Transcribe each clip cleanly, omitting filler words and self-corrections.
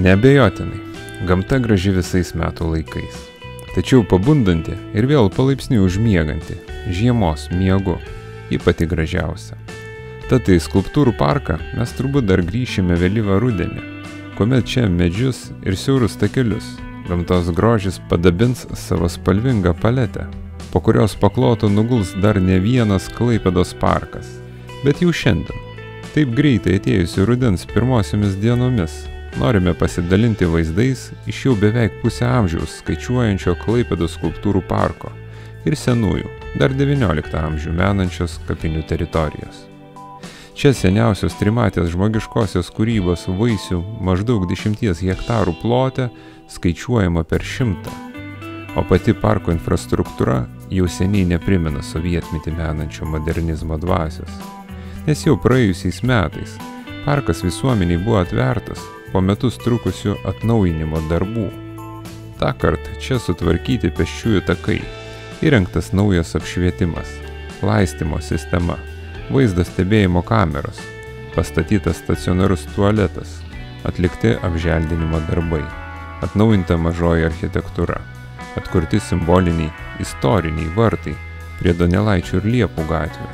Neabejotinai, gamta graži visais metų laikais. Tačiau pabundanti ir vėl palaipsniui užmieganti, žiemos miegu, ji pati gražiausia. Tad į skulptūrų parką mes turbūt dar grįšime vėlyvą rudenį, kuomet čia medžius ir siaurus takelius gamtos grožis padabins savo spalvingą paletę, po kurios paklotų nuguls dar ne vienas Klaipėdos parkas. Bet jau šiandien, taip greitai atėjusi rudens pirmosiomis dienomis, norime pasidalinti vaizdais iš jau beveik pusę amžiaus skaičiuojančio Klaipėdos skulptūrų parko ir senųjų, dar 19 amžių menančios kapinių teritorijos. Čia seniausios trimatės žmogiškosios kūrybos vaisių maždaug 10 hektarų plote skaičiuojama per 100, o pati parko infrastruktūra jau seniai neprimena sovietmetį menančio modernizmo dvasios, nes jau praėjusiais metais parkas visuomeniai buvo atvertas po metus trukusių atnaujinimo darbų. Tąkart čia sutvarkyti pėsčiųjų takai, įrengtas naujas apšvietimas, laistymo sistema, vaizdo stebėjimo kameros, pastatytas stacionarus tualetas, atlikti apželdinimo darbai, atnaujinta mažoji architektūra, atkurti simboliniai, istoriniai vartai prie Donelaičio ir Liepų gatvių,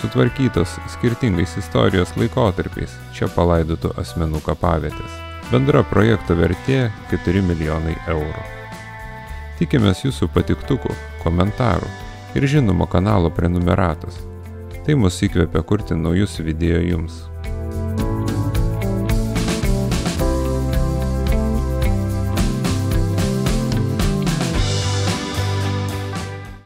sutvarkytos skirtingais istorijos laikotarpiais čia palaidotų asmenų kapavietės. Bendra projekto vertė 4 milijonai eurų. Tikimės jūsų patiktukų, komentarų ir žinoma kanalo prenumeratos. Tai mus įkvepia kurti naujus video jums.